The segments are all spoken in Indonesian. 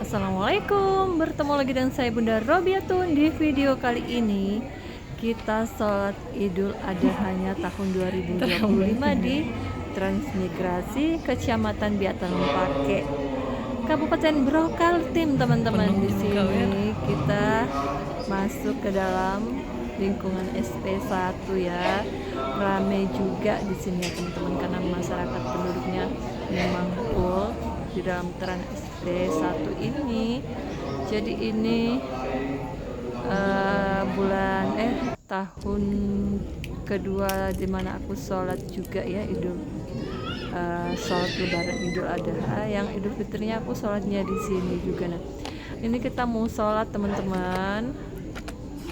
Assalamualaikum, bertemu lagi dengan saya Bunda Robiatun. Di video kali ini kita sholat Idul Adha-nya tahun 2025 di Transmigrasi Kecamatan Biatalung Pake, Kabupaten Brokaltim, teman-teman. Di sini kita masuk ke dalam lingkungan SP1 ya. Rame juga di sini ya teman-teman, karena masyarakat penduduknya memang full di dalam Trans SP1 ini. Jadi ini tahun kedua dimana aku sholat juga ya sholat lebaran Idul Adha. Yang Idul Fitrinya aku sholatnya di sini juga. Nah, ini kita mau sholat teman-teman.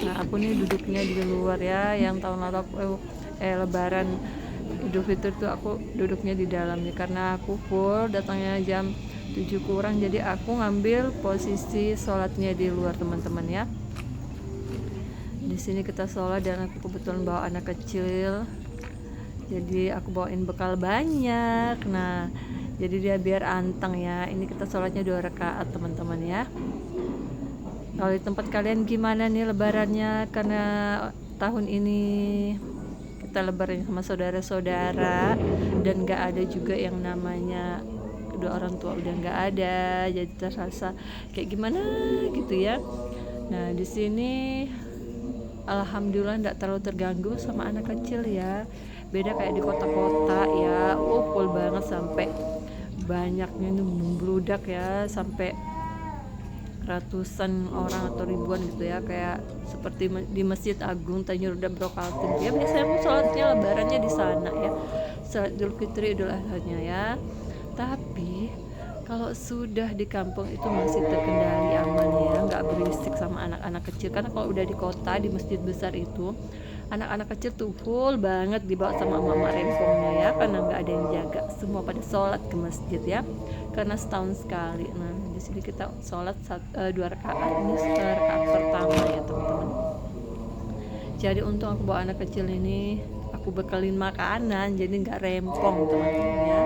Nah, aku nih duduknya di luar ya. Yang tahun lalu aku lebaran Idul Fitri tuh aku duduknya di dalam nih, karena aku full datangnya jam 7 kurang, jadi aku ngambil posisi sholatnya di luar teman-teman ya. Di sini kita sholat dan aku kebetulan bawa anak kecil, jadi aku bawain bekal banyak. Nah, jadi dia biar anteng ya. Ini kita sholatnya 2 rakaat teman-teman ya. Kalau di tempat kalian gimana nih lebarannya? Karena tahun ini kita lebaran sama saudara-saudara dan gak ada juga yang namanya kedua orang tua, udah nggak ada, jadi terasa kayak gimana gitu ya. Nah, di sini alhamdulillah nggak terlalu terganggu sama anak kecil ya. Beda kayak di kota-kota ya, full banget sampai banyaknya itu membludak ya, sampai ratusan orang atau ribuan gitu ya, kayak seperti di Masjid Agung Tanjung Uda Brokaltim ya. Biasanya aku sholatnya lebarannya di sana ya, sholat Idul Fitri Idul Adha-nya ya. Tapi kalau sudah di kampung itu masih terkendali aman ya, nggak berisik sama anak-anak kecil. Karena kalau udah di kota, di masjid besar itu anak-anak kecil tuh full banget dibawa sama mama rempongnya ya, karena nggak ada yang jaga, semua pada sholat ke masjid ya, karena setahun sekali. Nah, di sini kita sholat 2 rakaat, ini rakaat pertama ya teman-teman. Jadi untung aku bawa anak kecil ini, aku bekalin makanan, jadi nggak rempong teman-teman ya.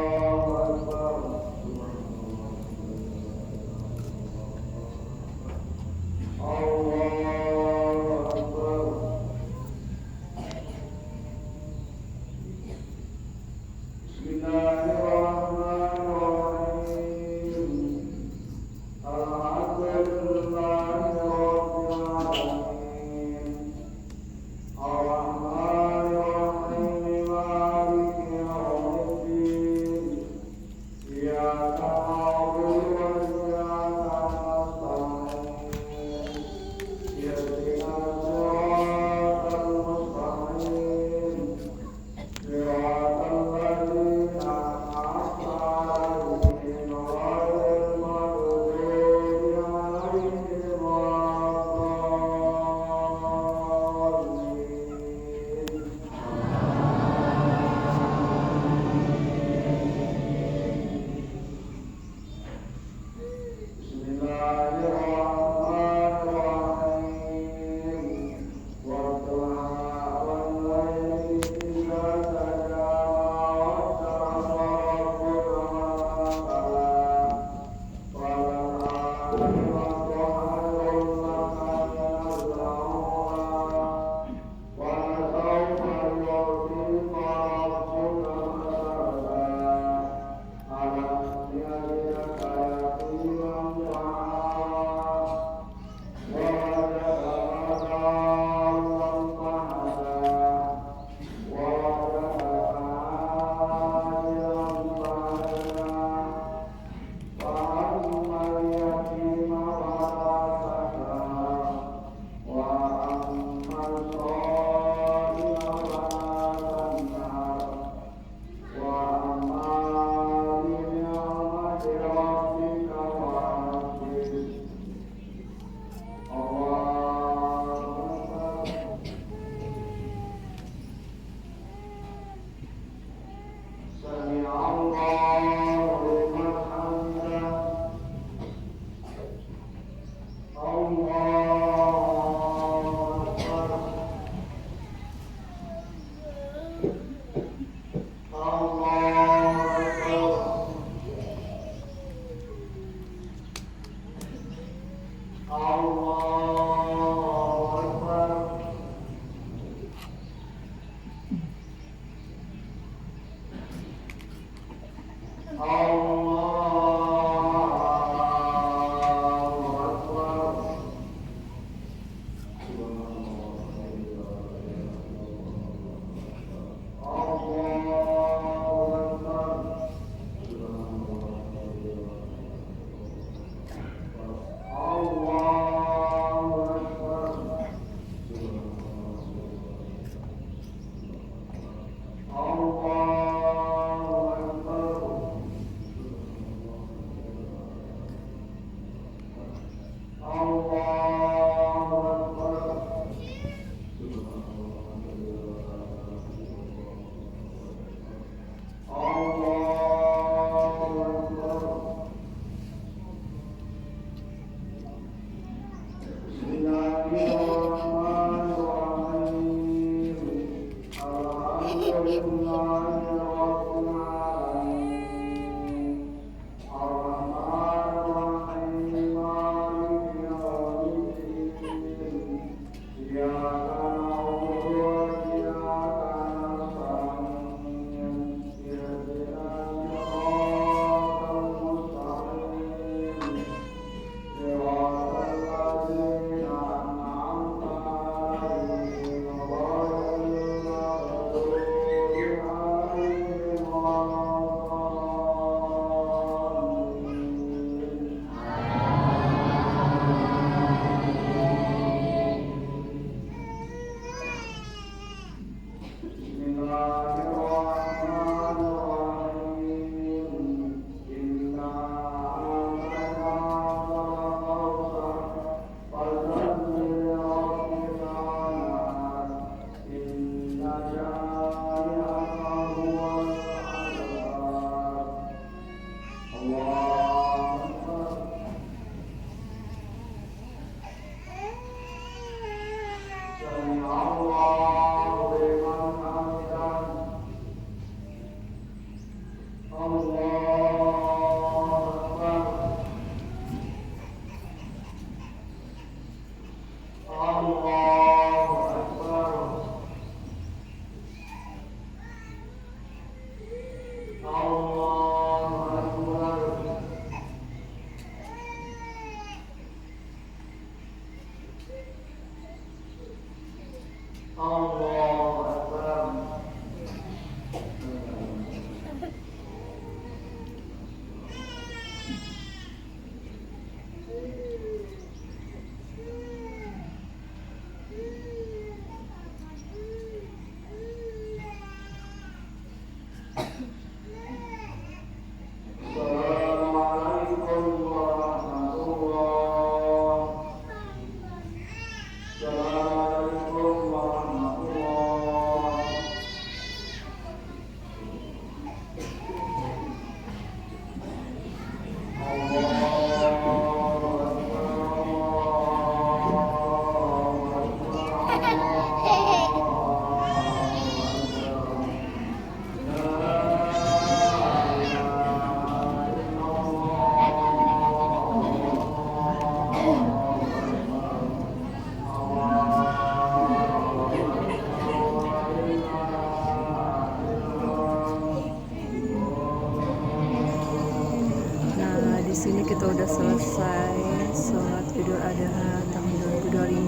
Sini kita udah selesai sholat Idul Adha tahun 2025.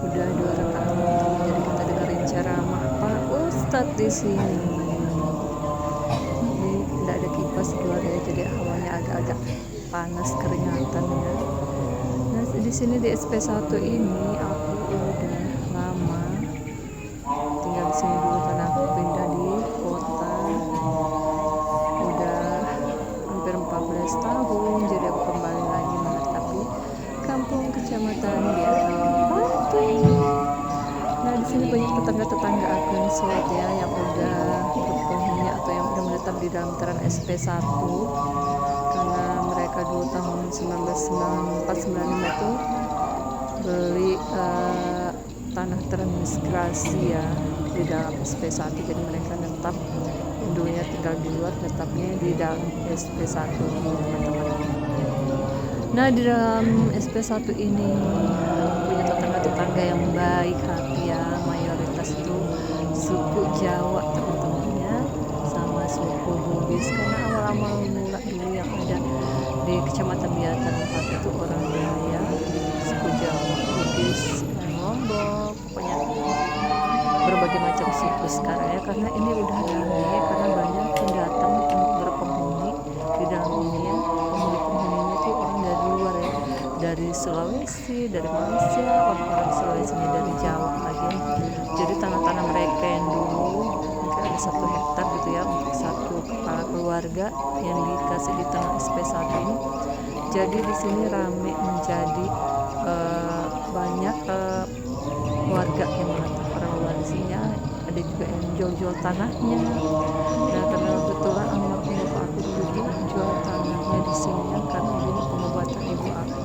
Udah 2 rakaat. Jadi kita dengerin ceramah Pak Ustadz di sini. Ini tidak ada kipas luar ya, jadi hawanya agak-agak panas keringatan ya. Nah di sini di SP1 ini aku udah lama tinggal di sini dulu karena aku pindah di kota. 14 tahun, jadi aku kembali lagi menetapi kampung kecamatan Batu. Nah di sini banyak tetangga-tetangga aku yang sholat ya, yang udah berpenghuni atau yang udah menetap di dalam terang SP1, karena mereka dulu tahun 1994-95 itu beli tanah transmigrasi ya di dalam SP1, jadi mereka netap dulunya tinggal di luar, tetapnya di dalam SP1 teman-teman. Nah, di dalam SP1 ini punya tetangga-tetangga yang baik hati ya, mayoritas itu suku Jawa teman-temannya, sama suku Bugis, karena awal-awal mula dulu yang ada di Kecamatan Biatan 4 itu orangnya ya suku Jawa, Bugis, Lombok, pokoknya berbagai macam suku sekarang ya, karena ini udah ramai karena banyak pendatang yang berpenghuni di dalam ini ya. Penghuni-penghuninya itu orang dari luar ya, dari Sulawesi, dari Malaysia, orang-orang Sulawesi ini dari Jawa lagi ya. Jadi tanah-tanah mereka yang dulu mungkin ada 1 hektar gitu ya untuk satu kepala keluarga yang dikasih di tengah SP1 ini. Jadi di sini rame menjadi banyak warga yang menetap orang luar di sini ya. Ada juga yang jual-jual tanahnya. Nah, karena kebetulan almarhum bapak aku dulu jual tanahnya di sini ya, karena ini pengobatan ibu aku.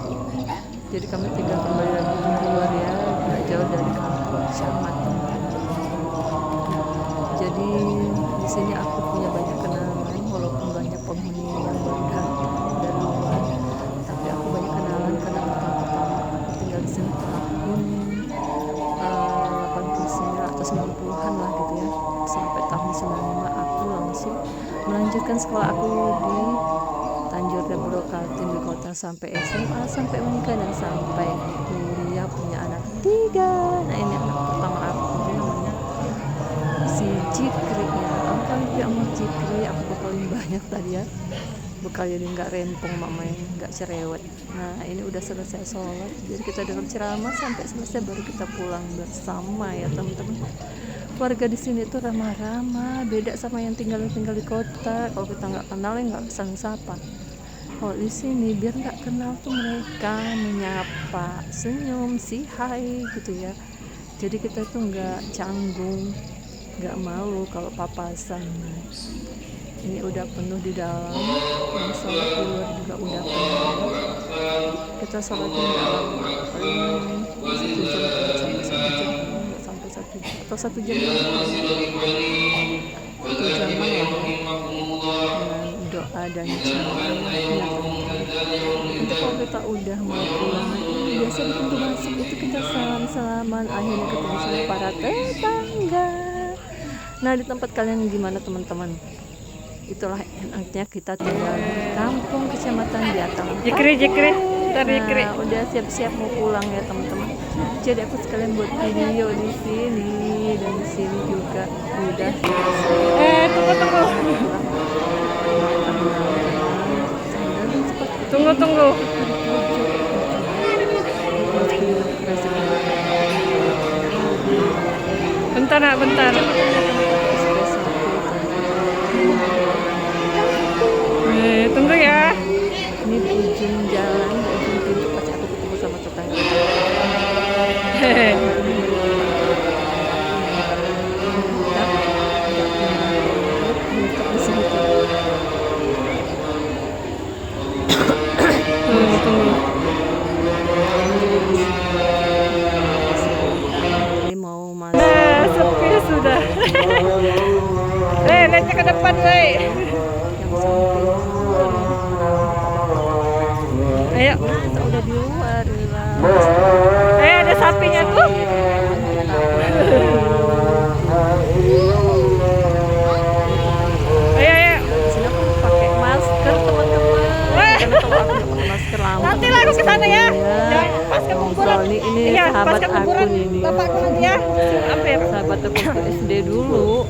Jadi kami tinggal kembali lagi di luar ya, nggak jauh dari kantor camat. Jadi di sini aku punya banyak kenalan, walaupun banyak penghuni yang baru datang dari luar, tapi aku banyak kenalan karena pertama-tama aku tinggal di sini tahun 89 atau 90-an lah gitu ya. Sampai tahun 95 aku langsung melanjutkan sekolah aku di Tanjur Daburo Kaltim di kota, sampai SMA, sampai menikah dan sampai kuliah punya anak 3. Nah, ini anak pertama aku, ini namanya si Jikri ya. Aku kali sama Jikri aku bekalin banyak tadi ya, bekal jadi nggak rempong mamanya, nggak cerewet. Nah, ini udah selesai sholat, jadi kita dengar ceramah sampai selesai baru kita pulang bersama ya teman-teman. Warga di sini tuh ramah-ramah, beda sama yang tinggal di kota. Kalau kita nggak kenal ya nggak saling sapa. Kalau di sini biar nggak kenal tuh mereka menyapa, senyum, say hi gitu ya. Jadi kita tuh nggak canggung, nggak malu kalau papasan. Ini udah penuh di dalam, yang sholat di luar juga udah penuh. Kita sholat di dalam paling 1 jam sampai 1 jam, nggak sampai 1 jam atau 1 jam 1 jaman lah ya, dengan doa dan ceramah ya teman-teman. Nanti kalau kita udah mau pulang, biasa di pintu masuk itu kita salam-salaman, akhirnya ketemu sama para tetangga. Nah, di tempat kalian gimana teman-teman? Itulah enaknya kita tinggal di kampung Kecamatan Biatan. Jikri, ntar Jikri. Nah, udah siap-siap mau pulang ya teman-teman. Jadi aku sekalian buat video di sini, dan di sini juga udah Tunggu. Bentar nak, bentar. Tunggu ya. Ini di ujung jalan, di ujung pintu pas aku ketemu sama tetangga. Tunggu. Ini mau masuk. Sepi sudah. Lihatnya ke depan, woi. Ayo. Kita udah di luar lah. Ada sapinya tuh. Ayo. Di sini aku pakai masker teman-teman. Karena kalau aku nggak pakai masker lama. Nanti lah aku kesana ya. Pas ke kuburan. Ini Iya, pas sahabat ke aku kuburan ini. bapakku nanti ya. Apa ya? Sahabat aku ke SD dulu.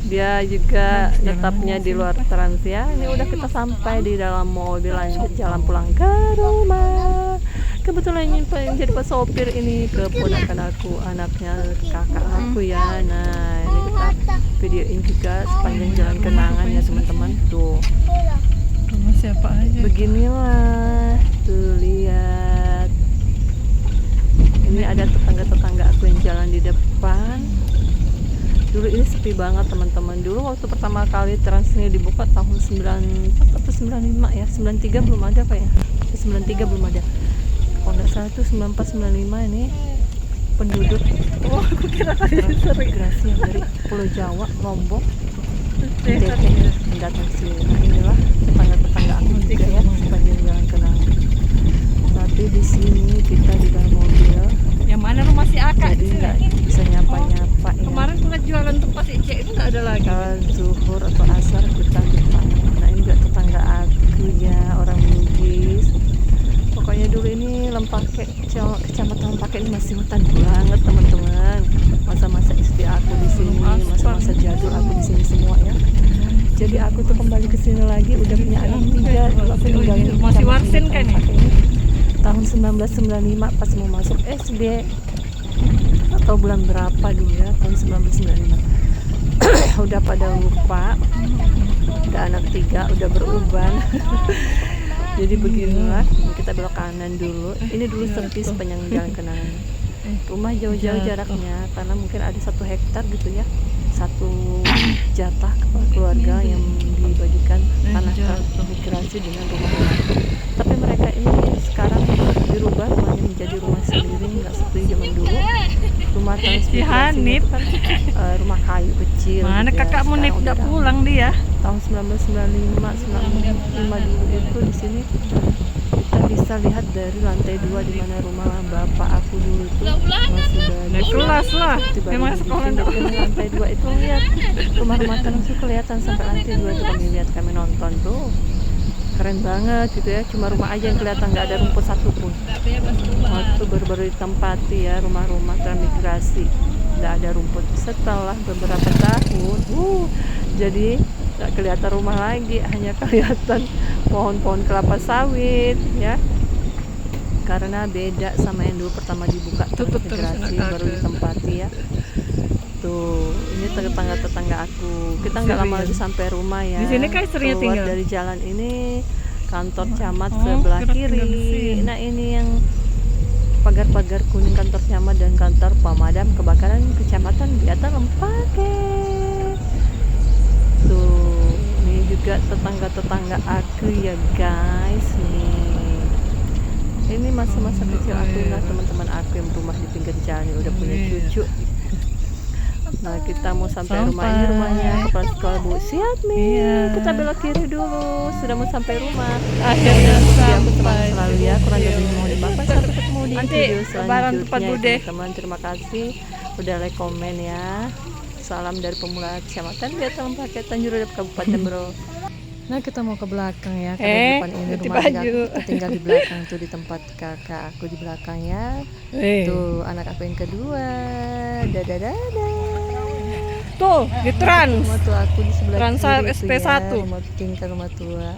Dia juga tetapnya di luar Trans ya. Ini udah kita sampai di dalam mobil, lanjut jalan pulang ke rumah. Kebetulan yang jadi pesopir ini keponakan aku, anaknya kakak aku ya. Nah, ini kita videoin juga sepanjang jalan kenangan ya teman-teman. Tuh, Sama siapa aja? beginilah tuh, lihat. Ini ada tetangga-tetangga aku yang jalan di depan. Dulu ini sepi banget teman-teman. Dulu waktu pertama kali Trans ini dibuka tahun 94 atau 95 ya. 93 belum ada apa ya? 93 belum ada. Kalau nggak salah tuh 94-95 ini penduduk. Oh, aku kira kalian sering. Migrasi yang dari Pulau Jawa, Lombok, yang datang sini. Nah, inilah tetangga-tetangga aku juga ya sepanjang Maka ini masih hutan banget teman-teman. Masa-masa SD aku di sini, masa-masa jadul aku di sini semua ya. Jadi aku tuh kembali ke sini lagi udah punya anak 3. Dulu aku ninggalin Masih Warsin kan nih? Tahun 1995 pas mau masuk SD atau bulan berapa dulu ya, tahun 1995. Udah pada lupa, udah anak 3, udah beruban. Jadi beginilah, kita belok kanan dulu. Ini dulu sepi sepanjang jalan kenangan. Rumah jauh-jauh jaraknya karena mungkin ada 1 hektar gitu ya, 1 jatah kepala keluarga yang dibagikan tanah transmigrasi dengan rumah. Tapi mereka ini sekarang dirubah rumahnya menjadi rumah sendiri, nggak seperti zaman dulu. Rumah transmigrasi itu kan rumah kayu kecil. Mana gitu ya. kakakmu nih udah pulang dia? Tahun 1995 dulu itu di sini kita bisa lihat dari lantai 2 di mana rumah bapak aku dulu itu masih Naik bagus. kelas lah. Tiba-tiba Memang sekolah dibikin, dulu. dari lantai 2 itu lihat rumah-rumah langsung kelihatan sampai lantai 2 itu kami lihat, kami nonton tuh. Keren banget gitu ya, cuma rumah aja yang kelihatan, nggak ada rumput satupun. Waktu baru-baru ditempati ya rumah-rumah transmigrasi, nggak ada rumput. Setelah beberapa tahun, jadi nggak kelihatan rumah lagi, hanya kelihatan pohon-pohon kelapa sawit ya. Karena beda sama yang dulu pertama dibuka transmigrasi baru ditempati ya. Tuh, ini tetangga aku. Kita nggak lama lagi sampai rumah ya. Di sini kan istrinya Keluar tinggal. dari jalan ini kantor camat sebelah kiri. Nah, ini yang pagar-pagar kuning kantor camat dan kantor pemadam kebakaran kecamatan Biata Lempake. Tuh, ini juga tetangga-tetangga aku ya guys nih. Ini masa-masa kecil aku lah, teman-teman aku yang berumah di pinggir jalan udah punya cucu. Nah, kita mau sampai rumah, ini rumahnya kepala sekolah Bu. Siap nih, kita belok kiri dulu. Sudah mau sampai rumah. Akhirnya Aku sampai. selalu ya, kurang lebih mohon dimaafkan. Sampai ketemu di Nanti video lebaran tempat selanjutnya Bude. teman-teman. Terima kasih udah like, komen ya. Salam dari pemula kecamatan Biata Lempake, Tanjung Redap, Kabupaten Bro. Nah, kita mau ke belakang ya, karena di depan ini ganti rumah kakak baju. kita tinggal di belakang tuh, di tempat kakak aku di belakang ya. Tuh anak aku yang kedua. Dadah. Tuh, di Trans. Rumah tua aku di sebelah Transar kiri itu SP1. ya, rumah tingkat rumah tua.